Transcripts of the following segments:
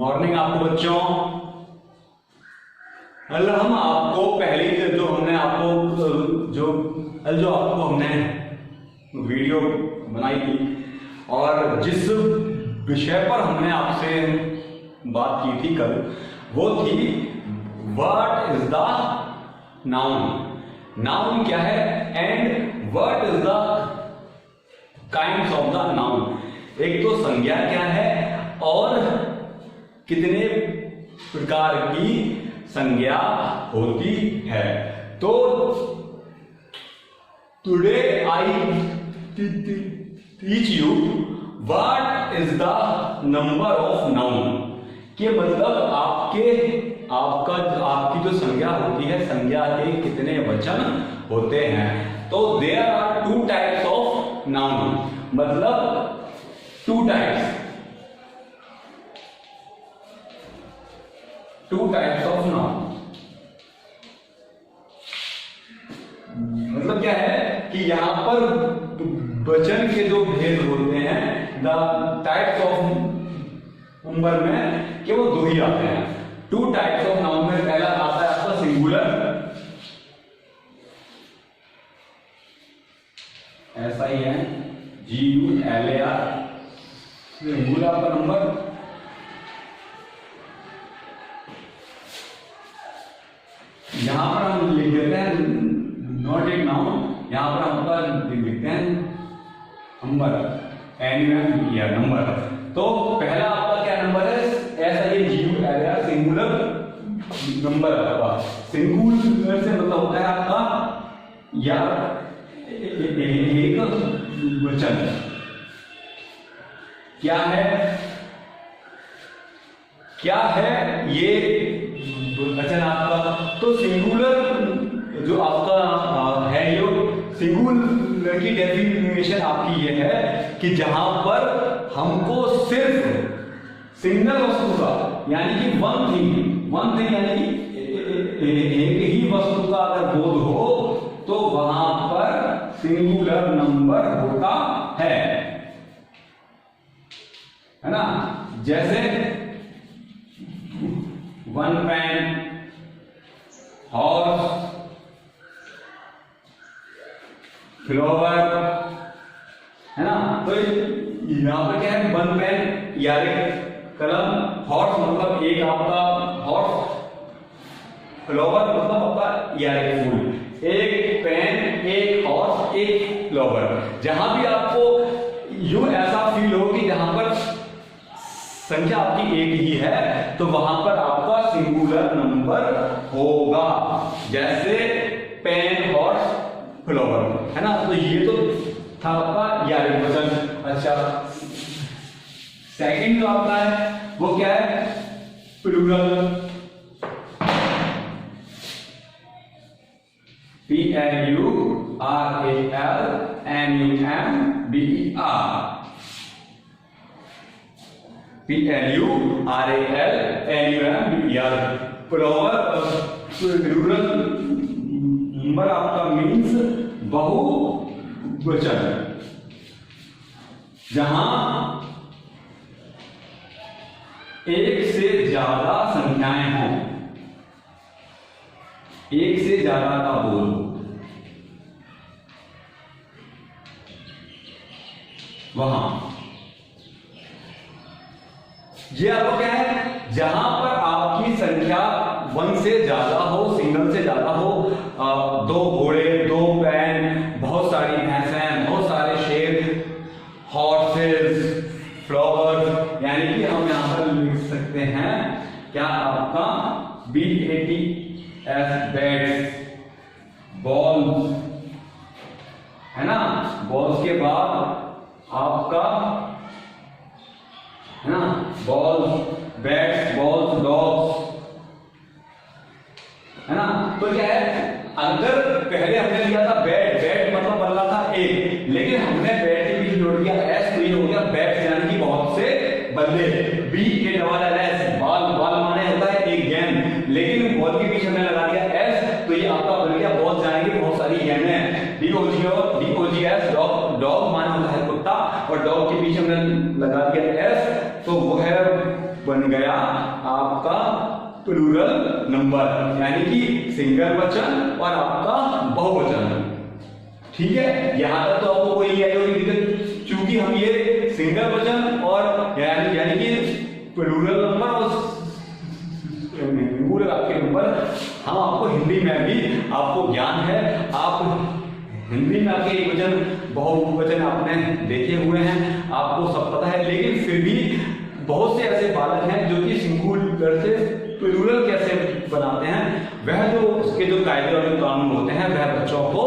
Morning आपको बच्चों। हम आपको पहले जो हमने आपको जो आपको हमने वीडियो बनाई थी और जिस विषय पर हमने आपसे बात की थी कल, वो थी what is the noun. Noun क्या है and what is the kinds of the noun. एक तो संज्ञा क्या है और कितने प्रकार की संज्ञा होती है। तो today I teach you what is the number of noun. के मतलब आपकी जो संज्ञा होती है, संज्ञा के कितने वचन होते हैं। तो there are two types of noun, मतलब टू टाइप्स ऑफ नाउन। मतलब क्या है कि यहां पर वचन के जो भेद होते हैं, द टाइप्स ऑफ नंबर में केवल दो ही आते हैं। टू टाइप्स ऑफ नाउन में पहला आता है आपका सिंगुलर, SINGULAR, सिंगुलर का नंबर। यहां पर हम लिख देते हैं नॉट एक नाउन, यहां पर हम लिखते हैं नंबर, NUMER नंबर। तो पहला आपका क्या नंबर है, SINGULAR सिंगुलर नंबर। आपका सिंगुलर से मतलब होता है आपका या एक वचन। क्या है ये वचन आपका। तो सिंगुलर जो आपका है, ये सिंगुलर की डेफिनेशन आपकी ये है कि जहां पर हमको सिर्फ सिंगल वस्तु का, यानी कि वन थिंग यानी कि एक ही वस्तु का अगर बोध हो तो वहां पर सिंगुलर नंबर होता है ना। जैसे वन पेन, हॉर्स, फ्लावर, है ना। तो यहां पर क्या है, वन पेन यानी कलम, हॉर्स मतलब एक आपका हॉर्स, फ्लावर मतलब आपका यानी फूल। एक पेन, एक हॉर्स, एक फ्लावर। जहां भी आपको यूं ऐसा फील हो कि जहां पर संख्या आपकी एक ही है, तो वहां पर आपका सिंगुलर नंबर होगा। जैसे पेन, हॉर्स, फ्लावर, है ना। तो ये तो था आपका यानी वचन। अच्छा, सेकंड जो आपका है वो क्या है, प्लूरल, PLURALNUMBER। प्लूरल नंबर आपका मीन्स बहुवचन, जहां एक से ज्यादा संख्याएं हों, एक से ज्यादा का बोल हो, वहां ये आपको क्या है, जहां पर आपकी संख्या वन से ज्यादा हो, सिंगल से ज्यादा हो, दो घोड़े, दो पेन, बहुत सारी भैंसें, बहुत सारे शेर, हॉर्सेस, फ्लावर्स, यानी कि हम यहां पर लिख सकते हैं क्या आपका BATS, बैट्स, बॉल्स, है ना। बॉल्स के बाद आपका, है ना, बॉल्स, बैट्स, बॉल्स, डॉग्स, है ना। तो क्या है, अगर पहले हमने लिया था बैट, बैट मतलब बन रहा था एक, लेकिन हमने बैट के बीच जोड़ दिया S, तो ये हो गया बैट्स, यानी कि बहुत से बल्ले। BALLS, बॉल, बॉल माने होता है एक गेंद, लेकिन बॉल के बीच हमने लगा दिया S, तो ये आपका बन गया बॉल, जाएंगे बहुत सारी गेंदें। DOGS, डॉग, डॉग माने होता है कुत्ता, और डॉग के बीच हमने लगा दिया S, तो वो है बन गया नंबर, यानी कि सिंगल वचन और आपका बहुवचन। ठीक है, यहां तक तो आपको कोई नहीं कोई दिक्कत, चूंकि हम ये सिंगल वचन और यानी कि प्लूरल नंबर और सिंगुलर आपके नंबर हम आपको हिंदी में भी आपको ज्ञान है, आप हिंदी में आपके एक वचन बहुवचन आपने देखे हुए हैं, आपको सब पता है, लेकिन फिर भी बहुत से ऐसे बालक हैं जो कि सिंगुलर से प्लूरल कैसे बनाते हैं, वह जो उसके जो कायदे और जो कानून होते हैं वह बच्चों को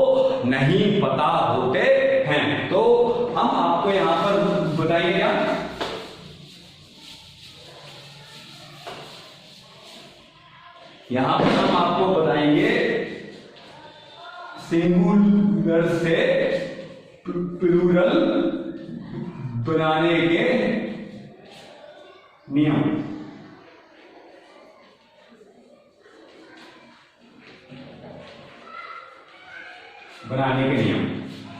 नहीं पता होते हैं। तो हम आपको यहां पर बताइए क्या, यहां पर हम आपको बताएंगे सिंगुलर से प्लूरल बनाने के नियम। बनाने के नियम।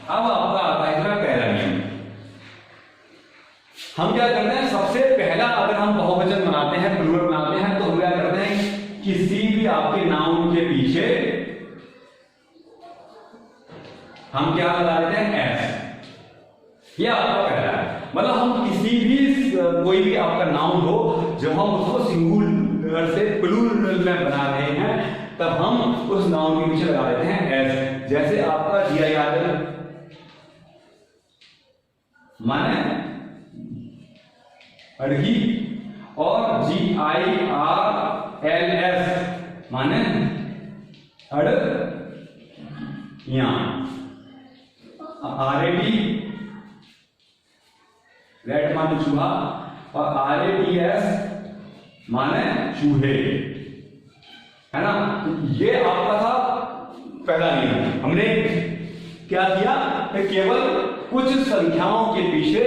अब आपका आता है इसका पहला नियम। हम क्या करते हैं, सबसे पहला अगर हम बहुवचन बनाते हैं, प्लूरल बनाते हैं, तो हम क्या करते हैं, किसी भी आपके नाउन के पीछे हम क्या लगा देते हैं, एस। यह आपका पहला है, मतलब हम किसी भी कोई भी आपका नाउन हो, जब हम उसको सिंगुलर से प्लूरल में बना रहे हैं, तब हम उस नाउन के पीछे लगा देते हैं एस। जैसे आपका GIRL माने अड़गी, और GIRLS माने अड़गियां, RAD रैट माने चूहा, और RADS माने चूहे, है ना। ये आपका था पहला नियम। हमने क्या किया, केवल कुछ संख्याओं के पीछे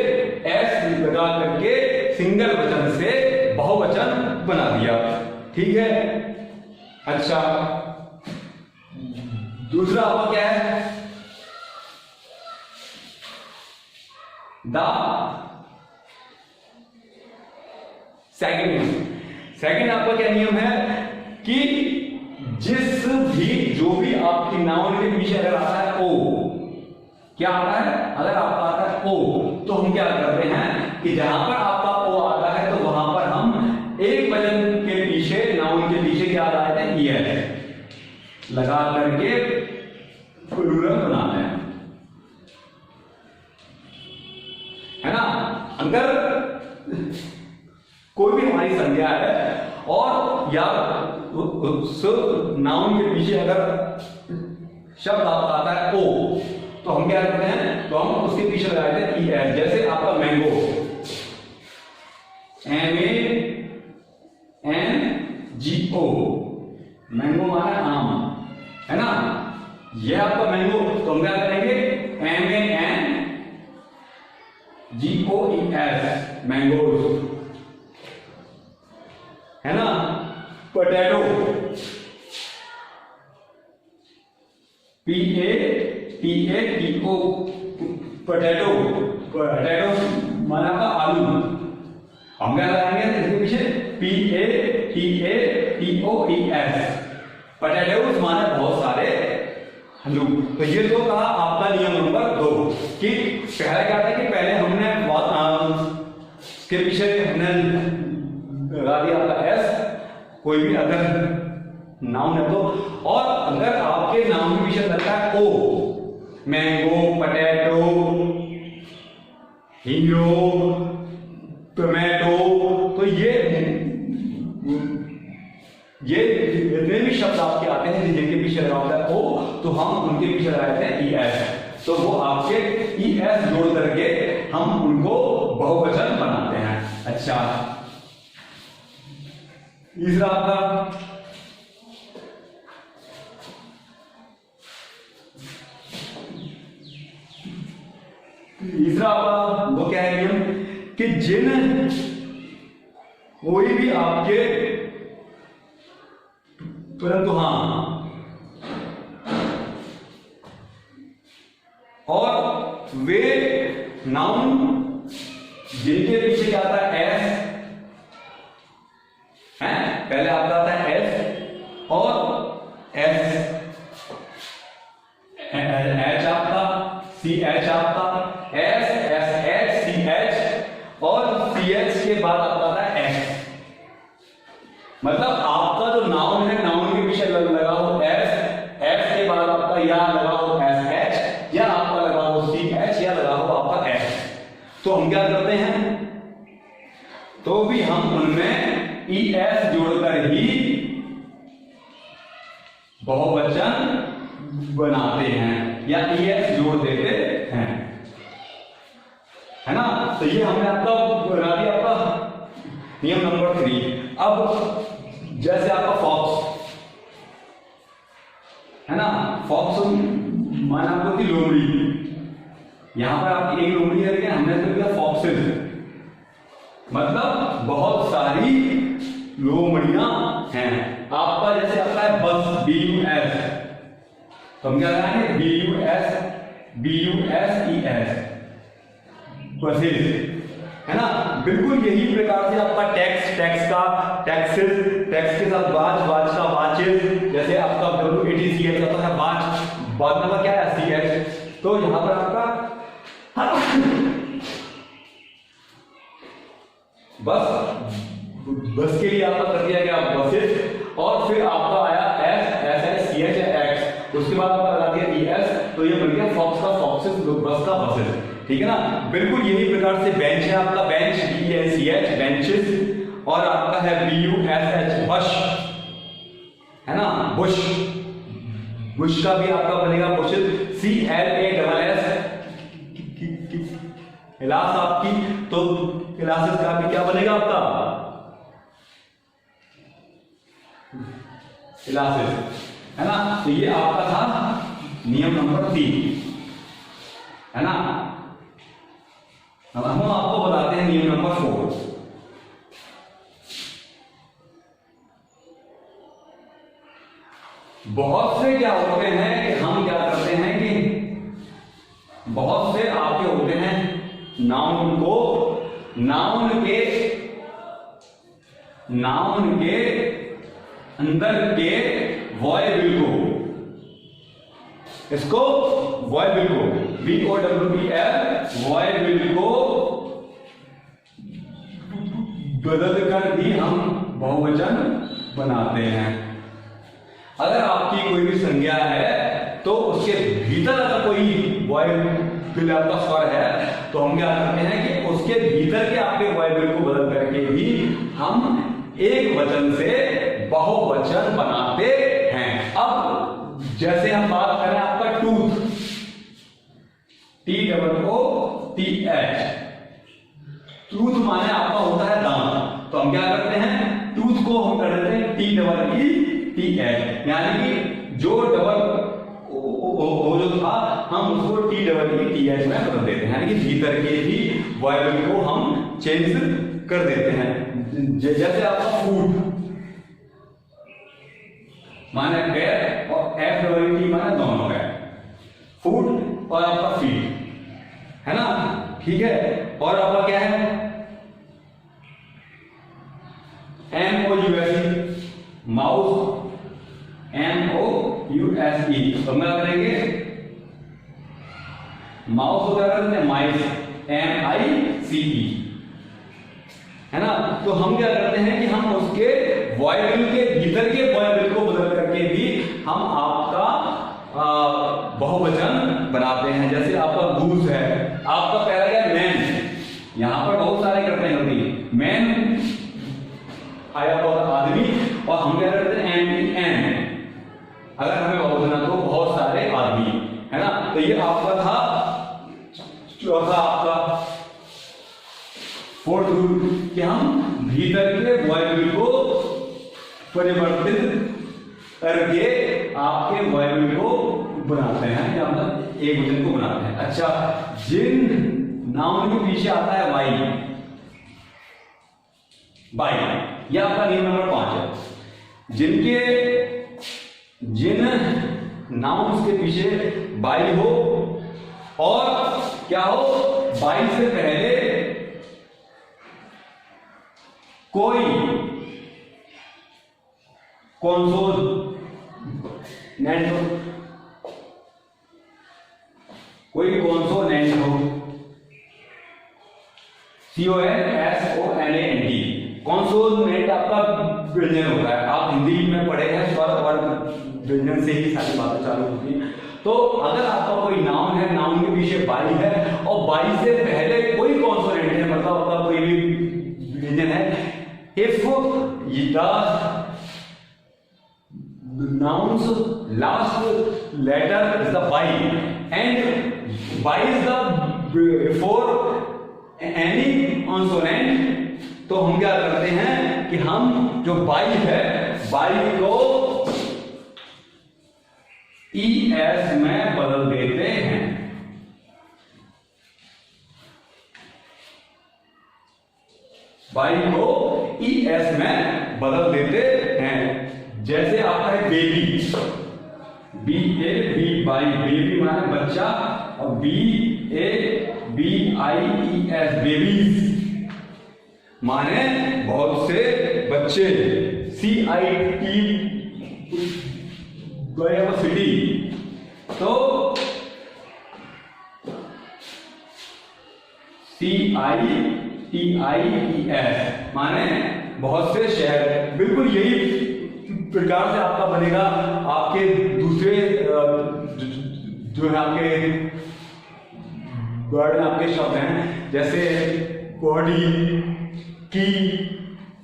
एस लगा करके सिंगल वचन से बहुवचन बना दिया। ठीक है, अच्छा दूसरा आपका क्या है, द सेकंड नियम। सेकंड आपका क्या नियम है कि जिस भी जो भी आपकी नाउन के पीछे अगर आता है ओ, क्या आता है, अगर आपका आता है ओ, तो हम क्या करते हैं कि जहां पर आपका ओ आता है तो वहां पर हम एक वचन के पीछे, नाउन के पीछे क्या लगाते हैं, ईएस लगा करके प्लूरल बनाते हैं, है ना। अगर कोई भी हमारी संज्ञा है और या उस नाउन के पीछे अगर शब्द आपका आता है ओ, तो हम क्या करते हैं, तो हम उसके पीछे लगाते हैं ES। जैसे आपका मैंगो, MANGO, मैंगो माना आम, है ना। ये आपका मैंगो, तो हम क्या करेंगे, MANGOES मैंगोज, है ना। पोटैटो, PATATO पोटैटो, पोटैटो माना का आलू, हम क्या लगाएंगे इसके पीछे PATATOES पोटैटोज माना बहुत सारे आलू। तो ये तो कहा आपका नियम नंबर 2 कि पहला क्या था कि पहले हमने के पीछे हमने लगा दिया आपका एस, कोई भी अगर नाउन है तो, और अगर आपके नाउन के पीछे लगता है ओ, मैंगो, पोटैटो, हीरो, टोमेटो, तो ये जितने भी शब्द आपके आते हैं जिनके पीछे लगा होता है ओ, तो हम उनके पीछे लगाते हैं ES, तो वो आपके ES जोड़ करके हम उनको बहुवचन बनाते हैं। अच्छा तीसरा आपका वो क्या है नियम कि जिन कोई भी आपके, परंतु हां, और वे नाउन जिनके पीछे क्या आता है एस, है पहले आपका आता है एस, और एस एच आपका, सी एच आपका, S S H C H और सी एच के बाद आपका आता है एस। मतलब आपका जो नाउन है, नाउन के पीछे लगा हो एस, एस के बाद आपका या लगा हो एस एच, या आपका लगा हो सी एच, या लगा हो आपका एस। तो हम क्या करते हैं, तो भी हम उनमें ई एस जोड़कर ही बहुवचन बनाते हैं या ई एस जोड़ देते हैं, है ना। तो ये हमने आपका बना दिया आपका नियम नंबर 3। अब जैसे आपका फॉक्स है ना, फॉक्स माना आपको कि लोमड़ी, यहां पर आपकी एक लोमड़ी है, लेकिन हमने तो किया फॉक्सेस, मतलब बहुत सारी लोमड़ियां हैं। आपका जैसे आता है बस, बी यू एस, तो हम क्या लगाएंगे, B U S E S, buses, है ना। बिल्कुल यही प्रकार से आपका टैक्स, टैक्स का टैक्सेस, टैक्स के साथ वाच, वाच का वाचेस, जैसे आपका WATCH होता है वाच, बाद में क्या है CH। तो यहां पर आपका बस के लिए आपका कर दिया गया बसेस, और फिर आपका आया एस एच CH एक्स, उसके बाद आपका लगा दिया ES, तो ये बन गया फॉक्स का फॉक्सेस, बस का बसेस, ठीक है ना। बिल्कुल यही प्रकार से बेंच है आपका, बेंच BENCH बेंचेस, और आपका है BUSH बश, है ना, बुश, बुश का भी आपका बनेगा बुशेस, CLASS क्लास आपकी, तो क्लासेस का भी क्या बनेगा आपका क्लासेस, है ना। तो ये आपका था नियम नंबर 3, है ना। अब हम आपको बताते हैं नियम नंबर 4। बहुत से क्या होते हैं कि हम क्या करते हैं कि बहुत से आपके होते हैं नाउन को, नाउन के अंदर के वॉयबल को, इसको वॉयबल को VOWEL वॉयबल को बदल कर भी हम बहुवचन बनाते हैं। अगर आपकी कोई भी संज्ञा है तो उसके भीतर अगर कोई वॉयबल आपका स्वर है, तो हम क्या करते हैं कि उसके भीतर के आपके वॉयबल को बदल करके भी हम एक वचन से बहुवचन बनाते हैं। अब जैसे हम बात करें आपका टूथ, TOOTH, टूथ माने आपका होता है दांत, तो हम क्या करते हैं, टूथ को हम कर देते हैं TEETH, यानी कि जो डबल ओ जो था हम उसको TEETH में बदल देते हैं, यानी कि भीतर के ही वॉयबल को हम चेंज कर देते हैं। जैसे आपका फूड माने पैर, और FWT माने दोनों पैर, फूड और आपका फीट, है ना, ठीक है। और आपका क्या है MOUSE, माउस, MOUSE, तो हम क्या करेंगे, माउस को क्या करते हैं माइस, MICE, है ना। तो हम क्या करते हैं कि हम उसके वॉयबल के भीतर के वॉयबल को बदल करके भी हम आपका बहुवचन बनाते हैं। जैसे आपका गूज है, आपका पहला क्या मैन, यहां पर बहुत सारे करते हैं, मैन आया आदमी, और हम क्या करते हैं MEN, अगर हमें बहुवचन तो बहुत सारे आदमी, है ना। तो ये आपका था चौथा आपका फोर्थ रूल, कि हम भीतर के वॉयबल को परिवर्तित करके आपके वॉयबल को बनाते हैं, या मतलब एक वचन को बनाते हैं। अच्छा, जिन नाउन के पीछे आता है वाई, यह आपका नियम नंबर 5 है। जिन नाउन्स के पीछे बाई हो, और क्या हो, बाई से पहले कोई कॉन्सोनेंट नेंट हो, कोई कॉन्सोनेंट हो, CONSONANT, कॉन्सोनेंट आपका व्यंजन होता है। आप हिंदी में पढ़े हैं स्वर और व्यंजन से ही सारी बातें चालू होती हैं। तो अगर आपका कोई नाउन है, नाउन के पीछे बाई है और बाई से पहले कोई कॉन्सोनेंट है, मतलब आपका कोई भी व्यंजन है, if the noun's last letter is the by and by is the before any consonant, तो हम क्या करते हैं कि हम जो बाई है, बाई को ES में बदल देते हैं। बाई को ES में बदल देते हैं। जैसे आपका है बेबी, BAB बाई, बेबी माने बच्चा, और BABIES बेबीज माने बहुत से बच्चे, CIT सिटी, तो CITIES माने बहुत से शहर। बिल्कुल यही प्रकार से आपका बनेगा आपके दूसरे जो है आपके वर्ड, आपके शब्द हैं, जैसे बॉडी, की,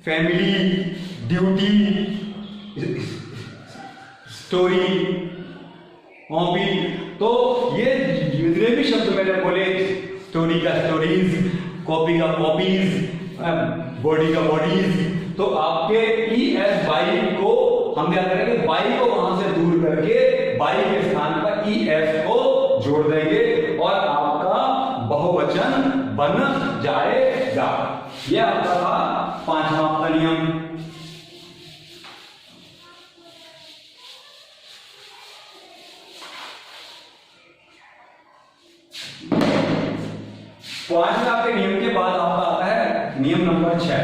फैमिली, ड्यूटी, स्टोरी, हॉबी। तो ये जितने भी शब्द मैंने बोले, स्टोरी का स्टोरीज, कॉपी का कॉपीज, बॉडी का बॉडीज, तो आपके ES बाई को हम क्या करेंगे, बाई को वहां से दूर करके बाई के स्थान पर ES को जोड़ देंगे और आपका बहुवचन बन जाएगा। यह आपका था 5वां का नियम। पांचवें आपके नियम के बाद आपका आता है नियम नंबर 6।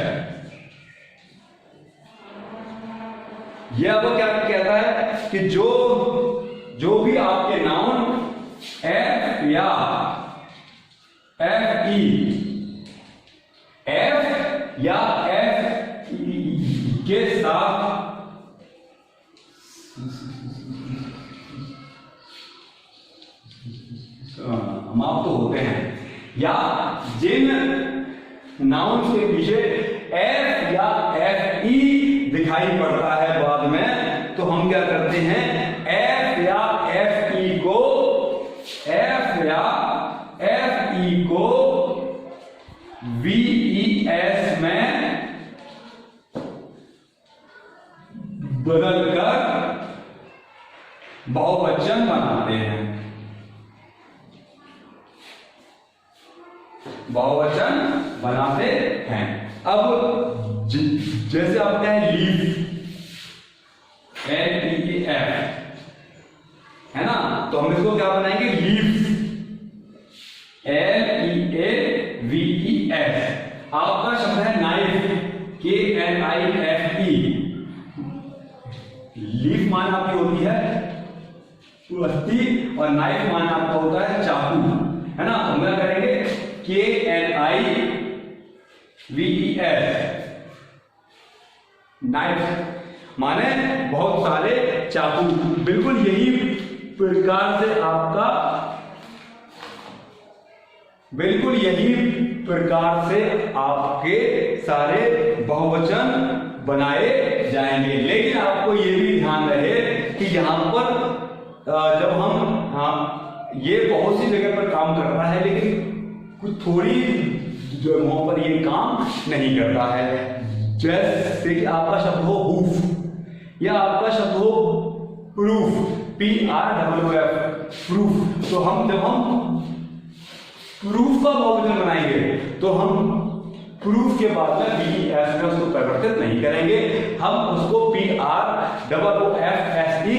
यह आपको क्या कहता है कि जो भी आपके नाउन F या FE, F या FE के साथ समाप्त होते हैं, या जिन नाउन के पीछे F या FE दिखाई पड़ता है बाद में, तो हम क्या करते हैं, F या FE को VES में बदलकर बहुवचन बनाते हैं, बहुवचन बनाते हैं। अब जैसे आपका है लीव, LEAF, है ना, तो हम इसको क्या बनाएंगे, लीव, LEAVES। आपका शब्द है नाइफ, KNIFE। लीफ मान आपकी होती है पत्ती और नाइफ मान आपका होता है चाकू, है ना। हम क्या करेंगे, KNIVES, नाइफ माने बहुत सारे चाकू। बिल्कुल यही प्रकार से आपका, बिल्कुल यही प्रकार से आपके सारे बहुवचन बनाए जाएंगे। लेकिन आपको यह भी ध्यान रहे कि यहां पर जब हम ये बहुत सी जगह पर काम करता है, लेकिन कुछ थोड़ी जगहों पर ये काम नहीं करता है। जैसे कि आपका शब्द हो हूफ, या आपका शब्द हो प्रूफ, PROOF, प्रूफ। तो जब हम प्रूफ का बहुवचन बनाएंगे तो हम प्रूफ के बाद में VES में उसको परिवर्तित नहीं करेंगे, हम उसको PROOFSE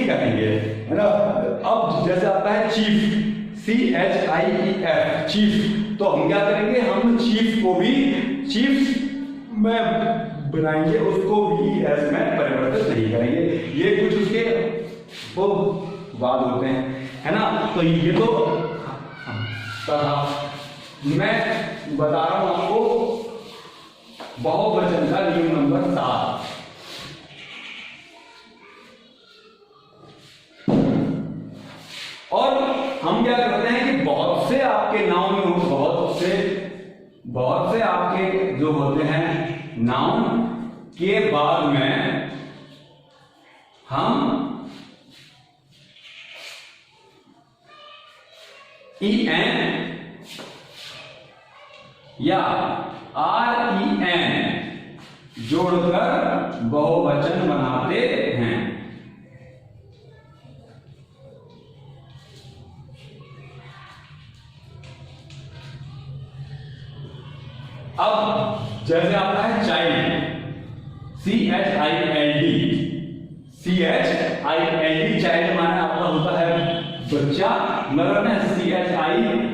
करेंगे, है ना। अब जैसे आता है चीफ, CHIEF, चीफ, तो हम क्या करेंगे, हम चीफ को भी चीफ में बनाएंगे, उसको VES में परिवर्तित नहीं करेंगे। ये कुछ उसके वो बाद होते हैं, है ना। तो ये तो मैं बता रहा हूं आपको बहुवचन का नियम नंबर 7। और हम क्या करते हैं कि बहुत से आपके नाउन में बहुत से आपके जो होते हैं नाउन के बाद में हम EN या REN जोड़कर बहुवचन बनाते हैं। अब जैसे आता है चाइल्ड, CHILD, चाइल्ड माने आपका होता है बच्चा, मगर ना CHILDREN,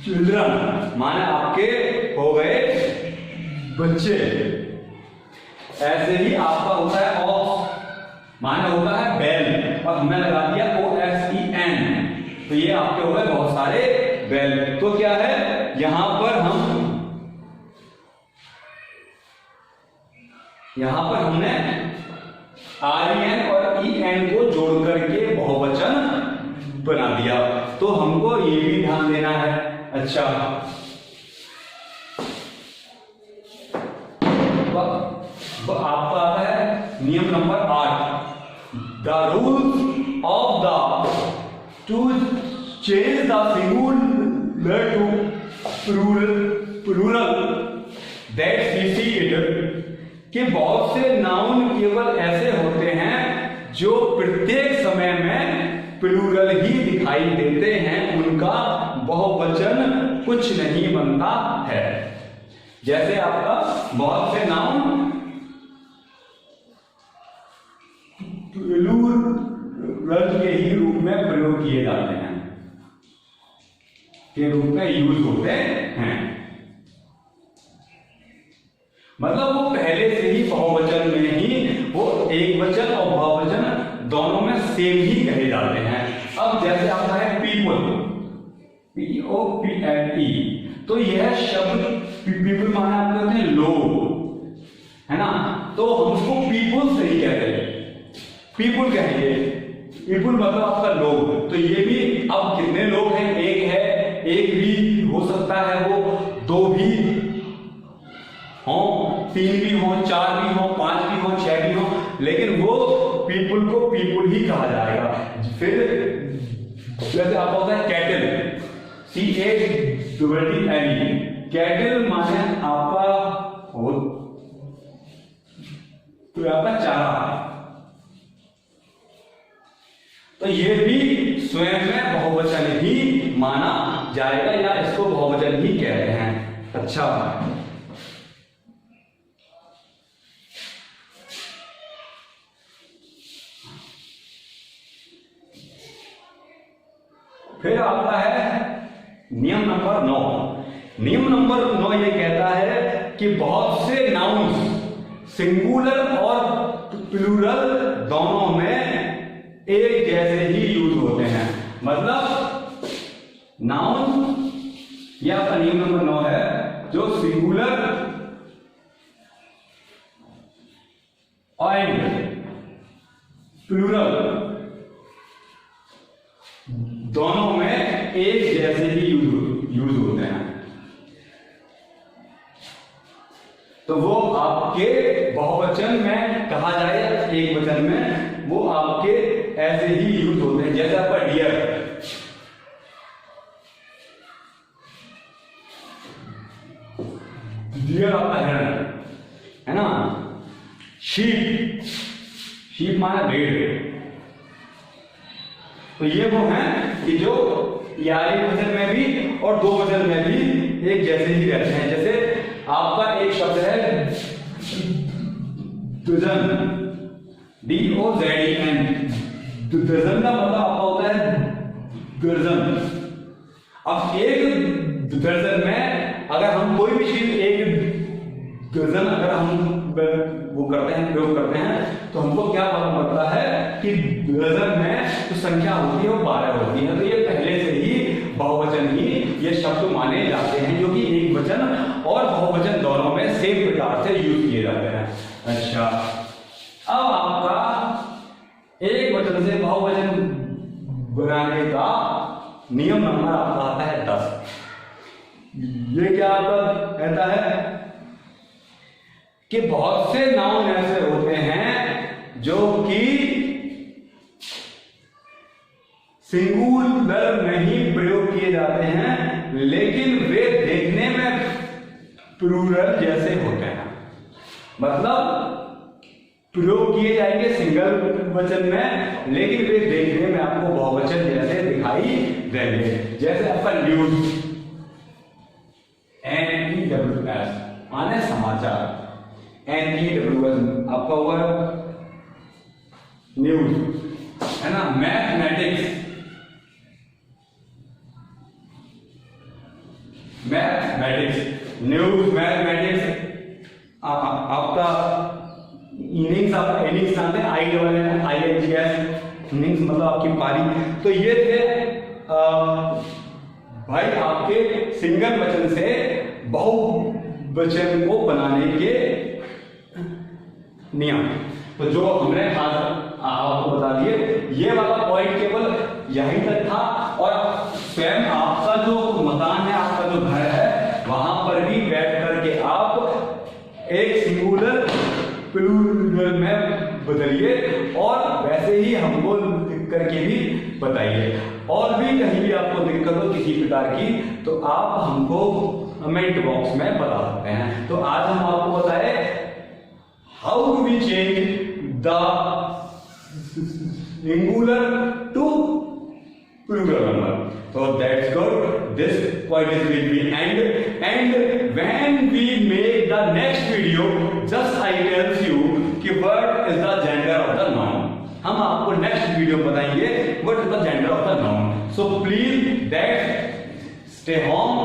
चिल्ड्रन माने आपके हो गए बच्चे। ऐसे ही आपका होता है ऑक्स माने होता है बैल, और हमने लगा दिया OXEN, तो ये आपके हो गए बहुत सारे बैल। तो क्या है यहां पर हमने REN और EN को जोड़ करके बहुवचन बना दिया। तो हमको ये भी ध्यान देना है। अच्छा, आपका आता है नियम number 8, the rules of the to change the singular to plural that we see it, कि बहुत से नाउन केवल ऐसे होते हैं जो प्रत्येक समय में प्लूरल ही दिखाई देते हैं, उनका बहुवचन कुछ नहीं बनता है। जैसे आपका बहुत से नाउन प्लूरल के ही रूप में प्रयोग किए जाते हैं, के रूप में यूज होते हैं, मतलब वो पहले से ही बहुवचन में ही वो एक वचन और बहुवचन दोनों में सेम ही कहे जाते हैं। अब जैसे आता है पीपल, POPLE, तो यह शब्द पीपल माने आप कहते हैं लोग, है ना। तो हम उसको पीपल से ही कहते हैं, पीपल कहेंगे, पीपल मतलब आपका लोग। तो ये भी अब कितने लोग हैं, एक है, एक भी हो सकता है, वो दो भी हो, तीन भी हो, चार भी हो, पांच भी हो, छह भी हो, लेकिन वो पीपल को पीपल ही कहा जाएगा। फिर जैसे आपका होता है कैटल, CATTLE, कैटल माने आपका हो तो आपका चारा। तो ये भी स्वयं में बहुवचन ही माना जाएगा, या इसको बहुवचन ही कहते हैं। अच्छा, फिर आता है नियम नंबर 9। नियम नंबर 9 ये कहता है कि बहुत से नाउन्स सिंगुलर और प्लूरल दोनों में एक जैसे ही यूज होते हैं। मतलब नाउन, यह आपका नियम नंबर 9 है, जो सिंगुलर एंड प्लूरल दोनों में एक जैसे ही यूज होते हैं, तो वो आपके बहुवचन में कहा जाए या एक वचन में, वो आपके ऐसे ही यूज होते हैं। जैसे आपका डियर, डियर आपका हिरण, है ना। शीप, शीप माना भेड़। तो ये वो हैं कि जो या एक वचन में भी और दो वचन में भी एक जैसे ही रहते हैं। जैसे आपका एक शब्द है डजन, DOZEN, डजन का मतलब आपका होता है दर्जन। अब एक दर्जन में अगर हम कोई भी चीज एक दर्जन अगर हम वो करते हैं, प्रयोग करते हैं, तो पता है कि डजन में जो संख्या होती है वो 12 होती है, तो ये पहले से ही बहुवचन ही ये शब्द माने जाते हैं, जो कि एक वचन और बहुवचन दोनों में सेम प्रकार से यूज किए जाते हैं। अच्छा, अब आपका एक वचन से बहुवचन बनाने का नियम नंबर आपका आता है 10। ये क्या आपका कहता है कि बहुत से नाउन ऐसे होते हैं जो कि सिंगुलर में ही प्रयोग किए जाते हैं, लेकिन वे देखने में प्लूरल जैसे होते हैं। मतलब प्रयोग किए जाएंगे सिंगल वचन में, लेकिन वे देखने में आपको बहुवचन जैसे दिखाई देंगे। जैसे आपका न्यूज, NEWS माने समाचार, NEWS आपका हुआ न्यूज, है ना। Mathematics, news, mathematics. आपका इनिंग्स, आपका इनिंग्स जानते हैं, INGS, इनिंग्स मतलब आपकी पारी। तो ये थे भाई आपके सिंगल वचन से बहुवचन को बनाने के नियम। तो जो हमने आज आपको बता दिए, ये वाला पॉइंट केवल यहीं तक था, और स्वयं आपका जो मकान है, आपका जो घर है, वहां पर भी बैठ करके आप एक सिंगुलर प्लूरल में बदलिए, और वैसे ही हमको लिख करके भी बताइए। और भी कहीं भी आपको दिक्कत हो किसी प्रकार की, तो आप हमको कमेंट बॉक्स में बता सकते हैं। तो आज हम आपको बताए how do we change the singular to plural number. So that's good. This point is will be end. And when we make the next video, just I tell you कि what is the gender of the noun. हम आपको next video बताएंगे what is the gender of the noun. So please that stay home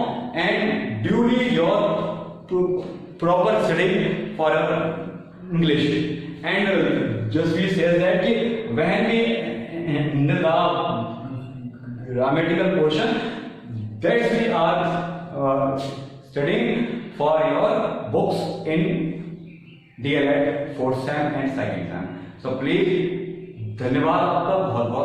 and duly your proper studying for English. And just we say that कि when we in the grammatical portion that we are studying for your books in DLED 4th sem and 2nd sem. So please धन्यवाद आपका बहुत बहुत।